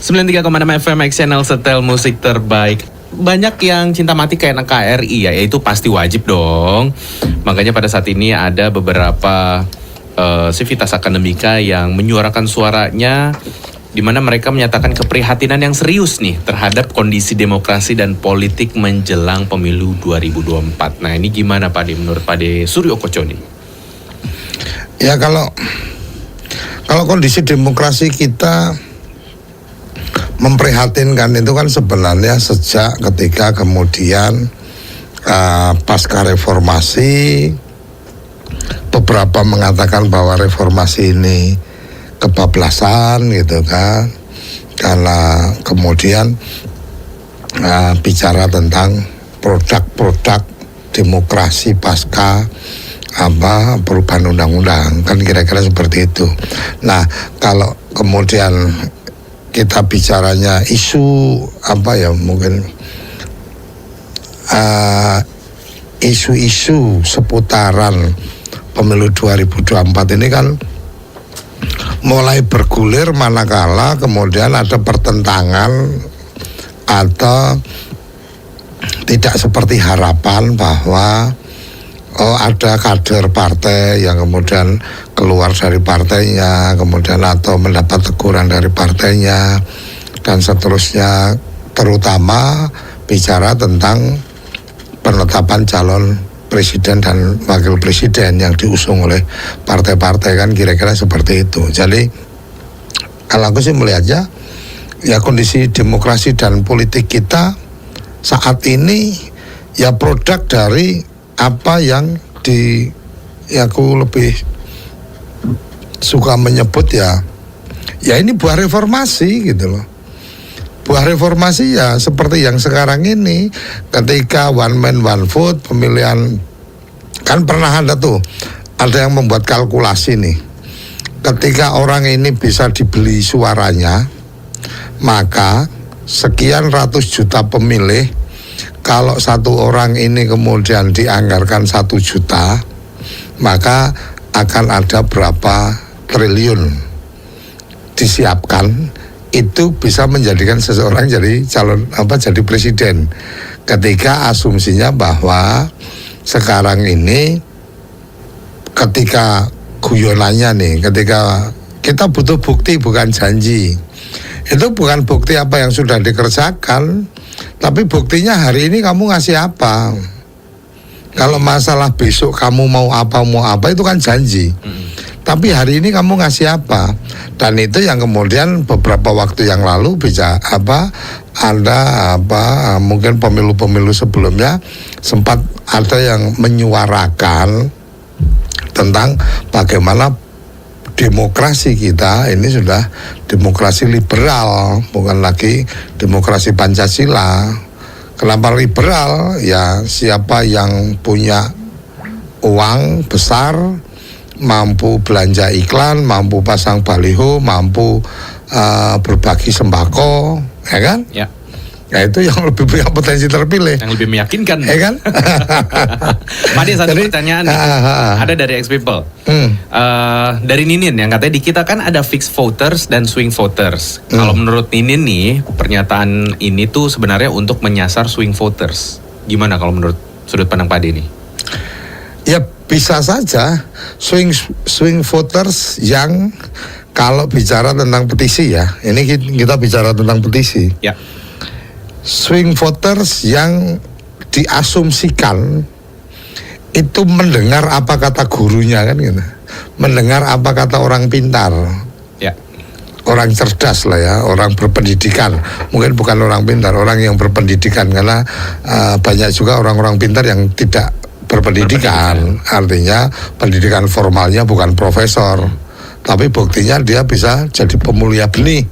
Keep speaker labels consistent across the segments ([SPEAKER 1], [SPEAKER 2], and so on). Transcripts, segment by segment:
[SPEAKER 1] 93,6 FM X Channel setel musik terbaik. Banyak yang cinta mati kayak KRI ya, itu pasti wajib dong. Makanya pada saat ini ada beberapa sivitas akademika yang menyuarakan suaranya, di mana mereka menyatakan keprihatinan yang serius nih terhadap kondisi demokrasi dan politik menjelang pemilu 2024. Nah ini gimana Pak De, menurut Pak De Suryo Koco nih?
[SPEAKER 2] Ya kalau kondisi demokrasi kita memprihatinkan itu kan sebenarnya sejak ketika kemudian pasca reformasi beberapa mengatakan bahwa reformasi ini kebablasan gitu kan, karena kemudian bicara tentang produk-produk demokrasi pasca perubahan undang-undang, kan kira-kira seperti itu. Nah kalau kemudian kita bicaranya isu mungkin isu-isu seputaran pemilu 2024 ini kan mulai bergulir manakala kemudian ada pertentangan atau tidak seperti harapan bahwa ada kader partai yang kemudian keluar dari partainya, kemudian atau mendapat teguran dari partainya dan seterusnya, terutama bicara tentang penetapan calon presiden dan wakil presiden yang diusung oleh partai-partai, kan kira-kira seperti itu. Jadi kalau aku sih melihatnya ya kondisi demokrasi dan politik kita saat ini ya produk dari apa yang aku lebih suka menyebut ya ini buah reformasi gitu loh. Buah reformasi ya seperti yang sekarang ini, ketika one man one vote, pemilihan, kan pernah ada yang membuat kalkulasi nih, ketika orang ini bisa dibeli suaranya, maka sekian ratus juta pemilih, kalau satu orang ini kemudian dianggarkan 1 juta, maka akan ada berapa triliun disiapkan, itu bisa menjadikan seseorang jadi jadi presiden. Ketika asumsinya bahwa sekarang ini ketika guyonannya nih, ketika kita butuh bukti bukan janji. Itu bukan bukti apa yang sudah dikerjakan, tapi buktinya hari ini kamu ngasih apa. Kalau masalah besok kamu mau apa itu kan janji. Tapi hari ini kamu ngasih apa? Dan itu yang kemudian beberapa waktu yang lalu mungkin pemilu-pemilu sebelumnya sempat ada yang menyuarakan tentang bagaimana demokrasi kita ini sudah demokrasi liberal, bukan lagi demokrasi Pancasila. Kenapa liberal? Ya siapa yang punya uang besar, mampu belanja iklan, mampu pasang baliho, mampu berbagi sembako, ya kan?
[SPEAKER 1] Ya.
[SPEAKER 2] Ya itu yang lebih punya potensi terpilih.
[SPEAKER 1] Yang lebih meyakinkan.
[SPEAKER 2] Ya kan?
[SPEAKER 1] Pak De, satu pertanyaan nih. Ada dari X-People. Dari Ninin yang katanya di kita kan ada fixed voters dan swing voters. Kalau menurut Ninin nih, pernyataan ini tuh sebenarnya untuk menyasar swing voters. Gimana kalau menurut sudut pandang Pak De nih?
[SPEAKER 2] Ya bisa saja swing voters yang kalau bicara tentang petisi ya, ini kita bicara tentang petisi.
[SPEAKER 1] Ya.
[SPEAKER 2] Swing voters yang diasumsikan itu mendengar apa kata gurunya kan gitu, mendengar apa kata orang pintar,
[SPEAKER 1] ya,
[SPEAKER 2] orang cerdas lah ya, orang berpendidikan, mungkin bukan orang pintar, orang yang berpendidikan, karena banyak juga orang-orang pintar yang tidak berpendidikan, artinya pendidikan formalnya bukan profesor, tapi buktinya dia bisa jadi pemulia benih.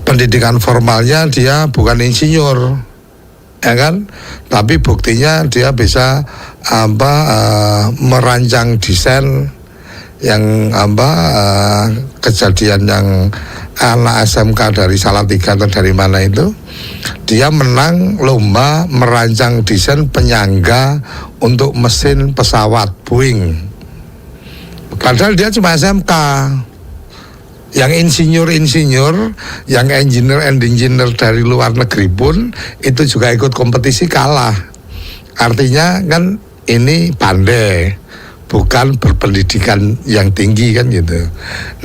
[SPEAKER 2] Pendidikan formalnya dia bukan insinyur, ya kan? Tapi buktinya dia bisa merancang desain yang kejadian yang anak SMK dari Salatiga atau dari mana itu, dia menang lomba merancang desain penyangga untuk mesin pesawat Boeing. Padahal dia cuma SMK. Yang insinyur-insinyur, yang engineer dari luar negeri pun itu juga ikut kompetisi kalah. Artinya kan ini pandai, bukan berpendidikan yang tinggi kan gitu.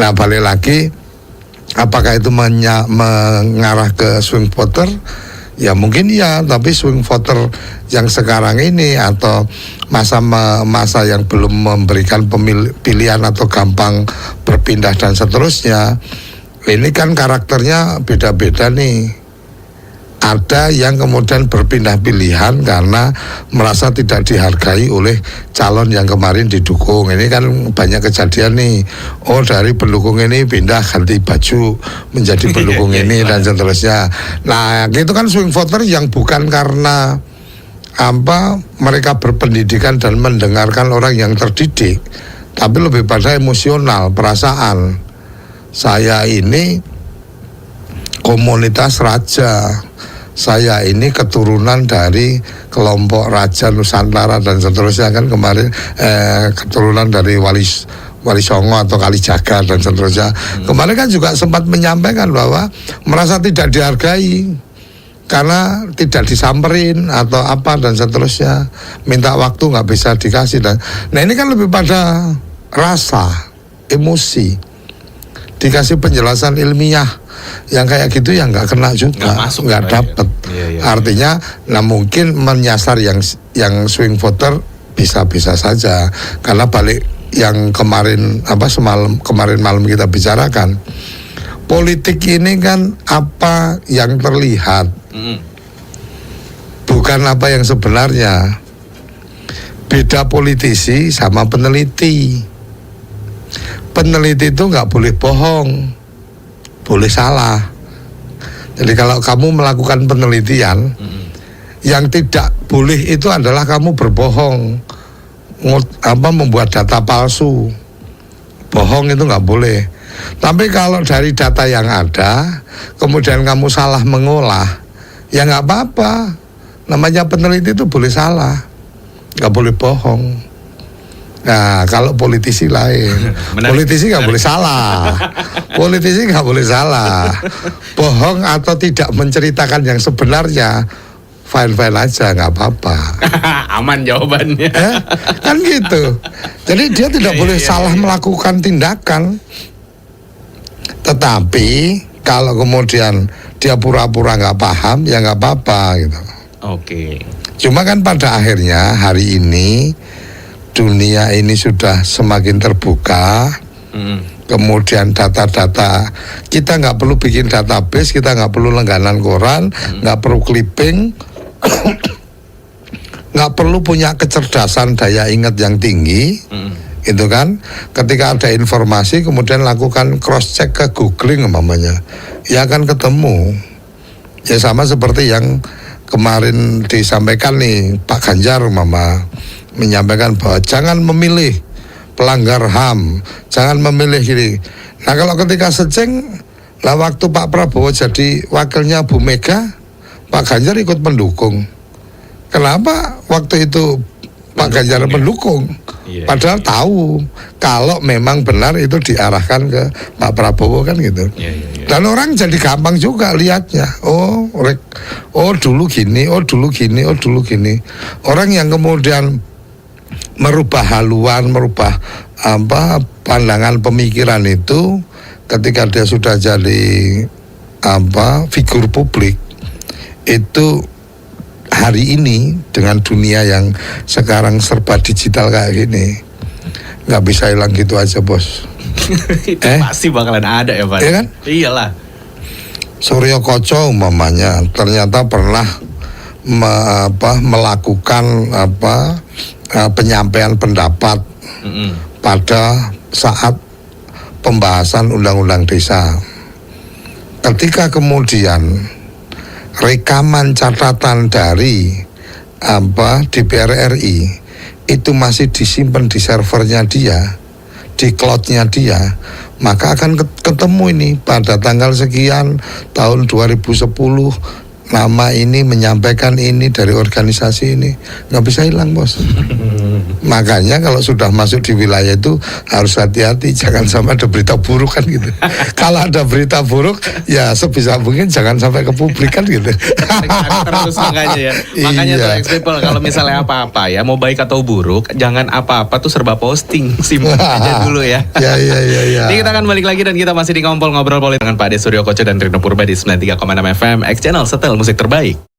[SPEAKER 2] Nah balik lagi, apakah itu mengarah ke swing voter? Ya mungkin ya, tapi swing voter yang sekarang ini atau masa yang belum memberikan pilihan atau gampang berpindah dan seterusnya, ini kan karakternya beda-beda nih. Ada yang kemudian berpindah pilihan karena merasa tidak dihargai oleh calon yang kemarin didukung. Ini kan banyak kejadian nih. Oh dari pendukung ini pindah ganti baju menjadi pendukung ini dan seterusnya. Nah itu kan swing voter yang bukan karena mereka berpendidikan dan mendengarkan orang yang terdidik, tapi lebih pada emosional, perasaan. Saya ini komunitas raja, saya ini keturunan dari kelompok Raja Nusantara dan seterusnya kan kemarin keturunan dari Wali Songo atau Kalijaga dan seterusnya. Kemarin kan juga sempat menyampaikan bahwa merasa tidak dihargai karena tidak disamperin atau apa dan seterusnya, minta waktu nggak bisa dikasih nah ini kan lebih pada rasa, emosi, dikasih penjelasan ilmiah yang kayak gitu yang nggak kena juga, nggak dapet. Artinya, nah mungkin menyasar yang swing voter bisa-bisa saja, karena balik yang kemarin kemarin malam kita bicarakan, politik ini kan apa yang terlihat, bukan apa yang sebenarnya. Beda politisi sama peneliti. Peneliti itu nggak boleh bohong, boleh salah. Jadi kalau kamu melakukan penelitian, yang tidak boleh itu adalah kamu berbohong, membuat data palsu. Bohong itu nggak boleh. Tapi kalau dari data yang ada, kemudian kamu salah mengolah, ya nggak apa-apa. Namanya peneliti itu boleh salah, nggak boleh bohong. Nah kalau politisi lain, politisi nggak boleh salah, politisi nggak boleh salah, bohong atau tidak menceritakan yang sebenarnya, fine-fine aja, nggak apa-apa.
[SPEAKER 1] Aman jawabannya.
[SPEAKER 2] Kan gitu. Jadi dia tidak boleh salah melakukan tindakan. Tetapi kalau kemudian dia pura-pura nggak paham, ya nggak apa-apa gitu.
[SPEAKER 1] Oke.
[SPEAKER 2] Cuma kan pada akhirnya hari ini dunia ini sudah semakin terbuka. Kemudian data-data kita nggak perlu bikin database, kita nggak perlu langganan koran, nggak perlu clipping, nggak perlu punya kecerdasan daya ingat yang tinggi, itu kan. Ketika ada informasi kemudian lakukan cross check ke googling umpamanya, ya akan ketemu. Ya sama seperti yang kemarin disampaikan nih Pak Ganjar menyampaikan bahwa jangan memilih pelanggar HAM, jangan memilih gini. Nah kalau ketika seceng, lah waktu Pak Prabowo jadi wakilnya Bu Mega, Pak Ganjar ikut mendukung. Kenapa waktu itu Pak Ganjar mendukung? Padahal tahu kalau memang benar itu diarahkan ke Pak Prabowo kan gitu. Dan orang jadi gampang juga lihatnya. Oh dulu gini, oh dulu gini, oh dulu gini. Orang yang kemudian merubah haluan, merubah pandangan pemikiran itu ketika dia sudah jadi figur publik, itu hari ini dengan dunia yang sekarang serba digital kayak gini, nggak bisa hilang gitu aja bos.
[SPEAKER 1] Itu pasti bakalan ada ya Pak.
[SPEAKER 2] Iya kan?
[SPEAKER 1] Iyalah.
[SPEAKER 2] Suryo Koco umpamanya ternyata pernah melakukan penyampaian pendapat pada saat pembahasan undang-undang desa. Ketika kemudian rekaman catatan dari DPR RI itu masih disimpan di servernya dia, di cloudnya dia, maka akan ketemu ini pada tanggal sekian tahun 2010 nama ini menyampaikan ini dari organisasi ini, nggak bisa hilang bos. Makanya kalau sudah masuk di wilayah itu harus hati-hati, jangan sampai ada berita buruk kan gitu. Kalau ada berita buruk ya sebisa mungkin jangan sampai ke publik kan gitu.
[SPEAKER 1] Tarik terus makanya ya. Makanya
[SPEAKER 2] Iya.
[SPEAKER 1] tuh ex people kalau misalnya apa-apa ya, mau baik atau buruk, jangan apa-apa tuh serba posting, simpan aja dulu ya.
[SPEAKER 2] Ya.
[SPEAKER 1] Ini kita akan balik lagi dan kita masih di Ngompol Ngobrol Politik dengan Pak Ade Suryo Koco dan Rino Purba di 93,6 FM X Channel Setel Musik Terbaik.